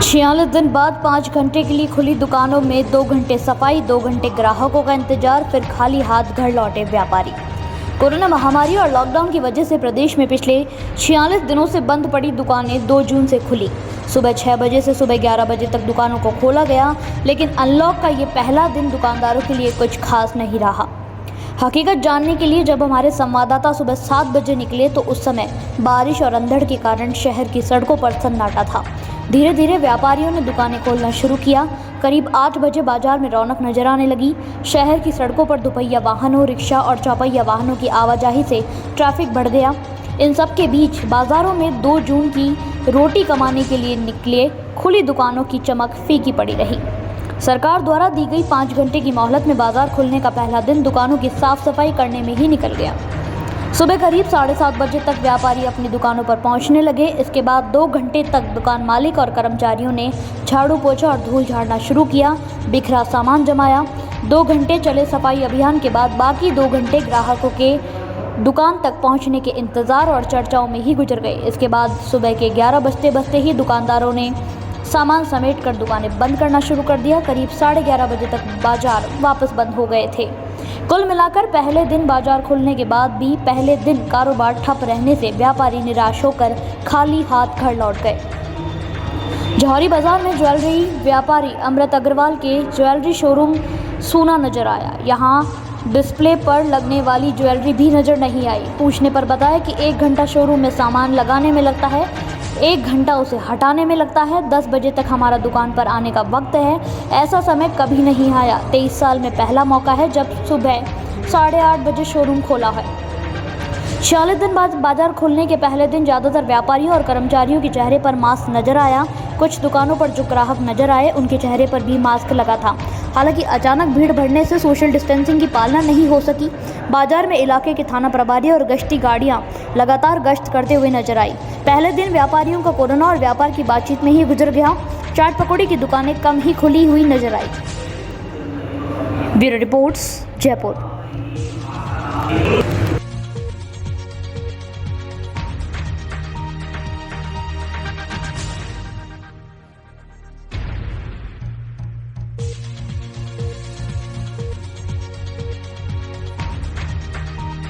46 दिन बाद 5 घंटे के लिए खुली दुकानों में 2 घंटे सफाई, 2 घंटे ग्राहकों का इंतजार, फिर खाली हाथ घर लौटे व्यापारी। कोरोना महामारी और लॉकडाउन की वजह से प्रदेश में पिछले 46 दिनों से बंद पड़ी दुकानें 2 जून से खुली। सुबह 6 बजे से सुबह 11 बजे तक दुकानों को खोला गया, लेकिन अनलॉक का ये पहला दिन दुकानदारों के लिए कुछ खास नहीं रहा। हकीकत जानने के लिए जब हमारे संवाददाता सुबह 7 बजे निकले तो उस समय बारिश और अंधड़ के कारण शहर की सड़कों पर सन्नाटा था। धीरे धीरे व्यापारियों ने दुकानें खोलना शुरू किया। करीब 8 बजे बाजार में रौनक नजर आने लगी। शहर की सड़कों पर दुपहिया वाहनों, रिक्शा और चौपहिया वाहनों की आवाजाही से ट्रैफिक बढ़ गया। इन सब के बीच बाजारों में 2 जून की रोटी कमाने के लिए निकले खुली दुकानों की चमक फीकी पड़ी रही। सरकार द्वारा दी गई 5 घंटे की मोहलत में बाजार खुलने का पहला दिन दुकानों की साफ सफाई करने में ही निकल गया। सुबह करीब 7:30 बजे तक व्यापारी अपनी दुकानों पर पहुंचने लगे। इसके बाद 2 घंटे तक दुकान मालिक और कर्मचारियों ने झाड़ू पोछा और धूल झाड़ना शुरू किया, बिखरा सामान जमाया। 2 घंटे चले सफाई अभियान के बाद बाकी 2 घंटे ग्राहकों के दुकान तक पहुंचने के इंतजार और चर्चाओं में ही गुजर गए। इसके बाद सुबह के 11 बजते ही दुकानदारों ने सामान समेटकर दुकानें बंद करना शुरू कर दिया। करीब 11:30 बजे तक बाजार वापस बंद हो गए थे। कुल मिलाकर पहले दिन बाजार खुलने के बाद भी पहले दिन कारोबार ठप रहने से व्यापारी निराश होकर खाली हाथ घर लौट गए। जौहरी बाजार में ज्वेलरी व्यापारी अमृत अग्रवाल के ज्वेलरी शोरूम सूना नजर आया। यहाँ डिस्प्ले पर लगने वाली ज्वेलरी भी नजर नहीं आई। पूछने पर बताया कि 1 घंटा शोरूम में सामान लगाने में लगता है, 1 घंटा उसे हटाने में लगता है। 10 बजे तक हमारा दुकान पर आने का वक्त है। ऐसा समय कभी नहीं आया। 23 साल में पहला मौका है जब सुबह 8:30 बजे शोरूम खोला है। 46 दिन बाद बाजार खुलने के पहले दिन ज़्यादातर व्यापारियों और कर्मचारियों के चेहरे पर मास्क नजर आया। कुछ दुकानों पर जो ग्राहक नजर आए उनके चेहरे पर भी मास्क लगा था। हालांकि अचानक भीड़ बढ़ने से सोशल डिस्टेंसिंग की पालना नहीं हो सकी। बाजार में इलाके के थाना प्रभारी और गश्ती गाड़ियां लगातार गश्त करते हुए नजर आई। पहले दिन व्यापारियों का कोरोना और व्यापार की बातचीत में ही गुजर गया। चाट पकौड़ी की दुकानें कम ही खुली हुई नजर आई। Bureau reports, Jaipur.